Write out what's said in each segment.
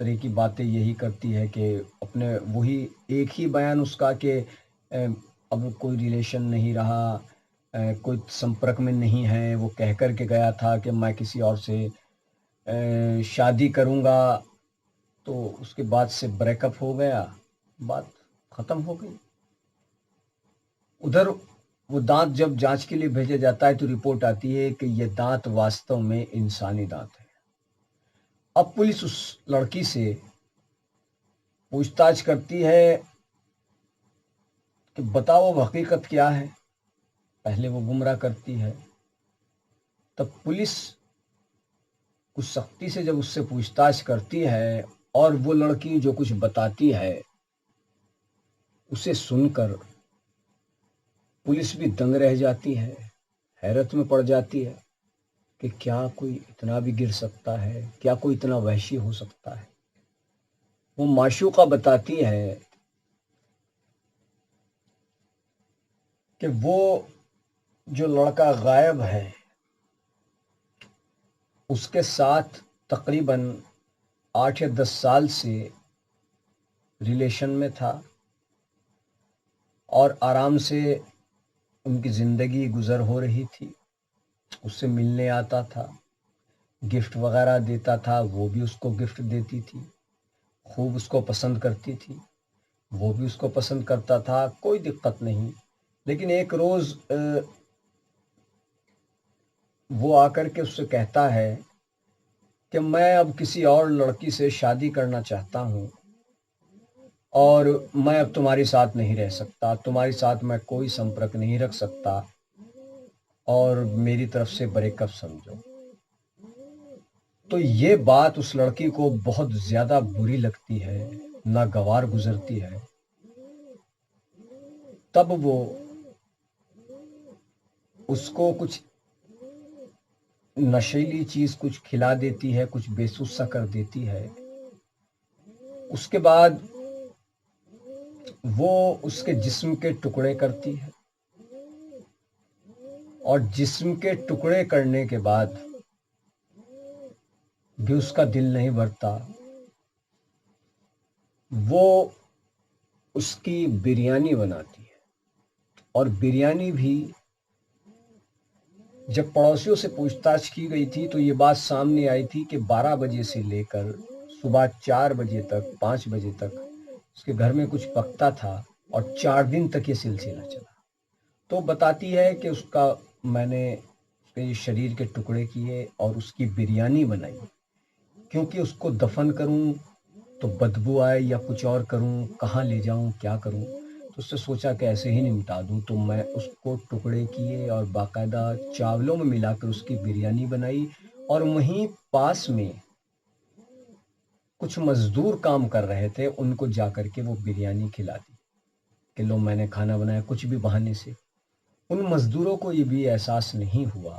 طرح کی باتیں یہی کرتی ہے کہ اپنے وہی ایک ہی بیان اس کا کہ اب کوئی ریلیشن نہیں رہا، کوئی سمپرک میں نہیں ہے، وہ کہہ کر کے گیا تھا کہ میں کسی اور سے شادی کروں گا، تو اس کے بعد سے بریک اپ ہو گیا، بات ختم ہو گئی۔ ادھر وہ دانت جب جانچ کے لیے بھیجا جاتا ہے تو رپورٹ آتی ہے کہ یہ دانت واستو میں انسانی دانت ہے۔ اب پولیس اس لڑکی سے پوچھ تاچھ کرتی ہے کہ بتاؤ حقیقت کیا ہے، پہلے وہ گمراہ کرتی ہے، تب پولیس کچھ سختی سے جب اس سے پوچھ تاچھ کرتی ہے اور وہ لڑکی جو کچھ بتاتی ہے اسے سن کر پولیس بھی دنگ رہ جاتی ہے، حیرت میں پڑ جاتی ہے کہ کیا کوئی اتنا بھی گر سکتا ہے، کیا کوئی اتنا وحشی ہو سکتا ہے۔ وہ معشوقہ بتاتی ہے کہ وہ جو لڑکا غائب ہے اس کے ساتھ تقریباً 8 یا 10 سال سے ریلیشن میں تھا اور آرام سے ان کی زندگی گزر ہو رہی تھی، اس سے ملنے آتا تھا، گفٹ وغیرہ دیتا تھا، وہ بھی اس کو گفٹ دیتی تھی، خوب اس کو پسند کرتی تھی، وہ بھی اس کو پسند کرتا تھا، کوئی دقت نہیں۔ لیکن ایک روز وہ آ کر کے اس سے کہتا ہے کہ میں اب کسی اور لڑکی سے شادی کرنا چاہتا ہوں اور میں اب تمہارے ساتھ نہیں رہ سکتا، تمہارے ساتھ میں کوئی سمپرک نہیں رکھ سکتا اور میری طرف سے بریک اپ سمجھو۔ تو یہ بات اس لڑکی کو بہت زیادہ بری لگتی ہے، ناگوار گزرتی ہے۔ تب وہ اس کو کچھ نشیلی چیز کچھ کھلا دیتی ہے، کچھ بے سوس سا کر دیتی ہے۔ اس کے بعد وہ اس کے جسم کے ٹکڑے کرتی ہے اور جسم کے ٹکڑے کرنے کے بعد بھی اس کا دل نہیں بھرتا، وہ اس کی بریانی بناتی ہے، اور بریانی بھی جب پڑوسیوں سے پوچھ تاچھ کی گئی تھی تو یہ بات سامنے آئی تھی کہ 12 بجے سے لے کر صبح 4 بجے تک 5 بجے تک اس کے گھر میں کچھ پکتا تھا اور 4 دن تک یہ سلسلہ چلا۔ تو بتاتی ہے کہ میں نے اس کے شریر کے ٹکڑے کیے اور اس کی بریانی بنائی، کیونکہ اس کو دفن کروں تو بدبو آئے یا کچھ اور کروں، کہاں لے جاؤں، کیا کروں، تو اس سے سوچا کہ ایسے ہی نمٹا دوں، تو میں اس کو ٹکڑے کیے اور باقاعدہ چاولوں میں ملا کر اس کی بریانی بنائی، اور وہیں پاس میں کچھ مزدور کام کر رہے تھے، ان کو جا کر کے وہ بریانی کھلا دی کہ لو میں نے کھانا بنایا، کچھ بھی بہانے سے۔ ان مزدوروں کو یہ بھی احساس نہیں ہوا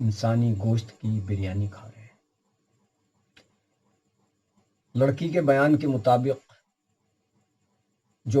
انسانی گوشت کی بریانی کھا رہے ہیں۔ لڑکی کے بیان کے مطابق جو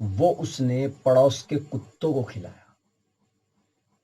وہ اس نے پڑوس کے کتوں کو کھلایا۔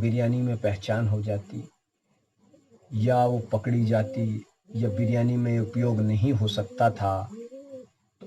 بریانی میں پہچان ہو جاتی یا وہ پکڑی جاتی یا بریانی میں اپیوگ نہیں ہو سکتا تھا، تو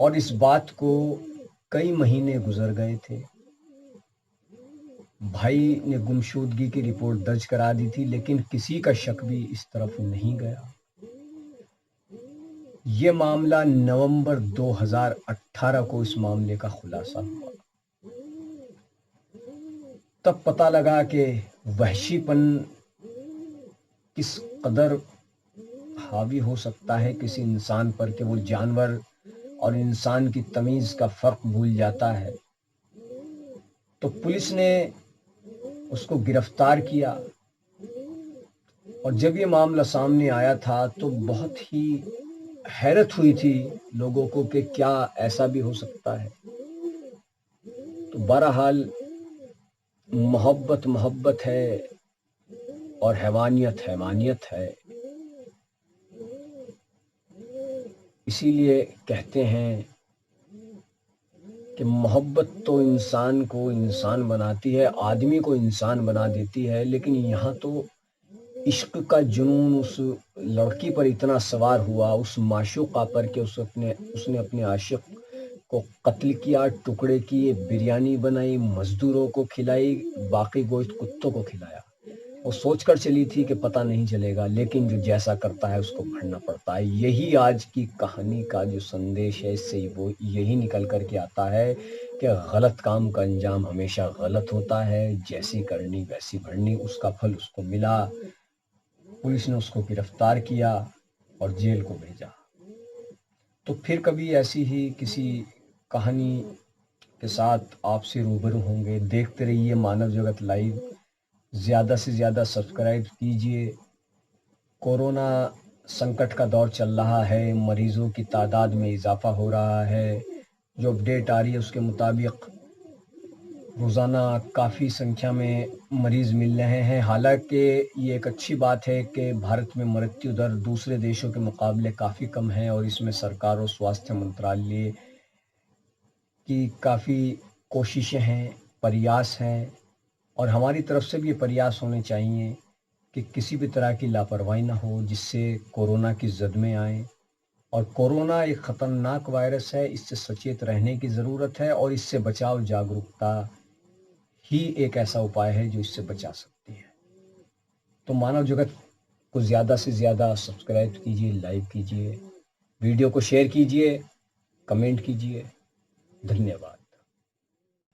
اور اس بات کو کئی مہینے گزر گئے تھے۔ بھائی نے گمشدگی کی رپورٹ درج کرا دی تھی، لیکن کسی کا شک بھی اس طرف نہیں گیا۔ یہ معاملہ نومبر 2018 کو اس معاملے کا خلاصہ ہوا۔ تب پتہ لگا کہ وحشی پن کس قدر حاوی ہو سکتا ہے کسی انسان پر، کہ وہ جانور اور انسان کی تمیز کا فرق بھول جاتا ہے۔ تو پولیس نے اس کو گرفتار کیا، اور جب یہ معاملہ سامنے آیا تھا تو بہت ہی حیرت ہوئی تھی لوگوں کو کہ کیا ایسا بھی ہو سکتا ہے۔ تو بہرحال محبت محبت ہے اور حیوانیت حیوانیت ہے، اسی لیے کہتے ہیں کہ محبت تو انسان کو انسان بناتی ہے، آدمی کو انسان بنا دیتی ہے، لیکن یہاں تو عشق کا جنون اس لڑکی پر اتنا سوار ہوا، اس معشوقہ پر، کہ اس نے اپنے عاشق کو قتل کیا، ٹکڑے کیے، بریانی بنائی، مزدوروں کو کھلائی، باقی گوشت کتوں کو کھلایا۔ وہ سوچ کر چلی تھی کہ پتہ نہیں چلے گا، لیکن جو جیسا کرتا ہے اس کو بھرنا پڑتا ہے۔ یہی آج کی کہانی کا جو سندیش ہے، اس سے وہ یہی نکل کر کے آتا ہے کہ غلط کام کا انجام ہمیشہ غلط ہوتا ہے، جیسی کرنی ویسی بھرنی۔ اس کا پھل اس کو ملا، پولیس نے اس کو گرفتار کیا اور جیل کو بھیجا۔ تو پھر کبھی ایسی ہی کسی کہانی کے ساتھ آپ سے روبرو ہوں گے۔ دیکھتے رہیے مانو جگت لائیو، زیادہ سے زیادہ سبسکرائب کیجئے۔ کورونا سنکٹ کا دور چل رہا ہے، مریضوں کی تعداد میں اضافہ ہو رہا ہے، جو اپڈیٹ آ رہی ہے اس کے مطابق روزانہ کافی سنکھیا میں مریض مل رہے ہیں۔ حالانکہ یہ ایک اچھی بات ہے کہ بھارت میں مرتیو در دوسرے دیشوں کے مقابلے کافی کم ہے، اور اس میں سرکار اور سواستھ منترالیہ کی کافی کوششیں ہیں، پریاس ہیں، اور ہماری طرف سے بھی یہ پریاس ہونے چاہیے کہ کسی بھی طرح کی لاپرواہی نہ ہو، جس سے کورونا کی زد میں آئیں۔ اور کورونا ایک خطرناک وائرس ہے، اس سے سچیت رہنے کی ضرورت ہے، اور اس سے بچاؤ جاگرکتا ہی ایک ایسا اپائے ہے جو اس سے بچا سکتی ہے۔ تو مانو جگت کو زیادہ سے زیادہ سبسکرائب کیجئے، لائک کیجئے، ویڈیو کو شیئر کیجئے، کمنٹ کیجئے۔ دھنیہ واد۔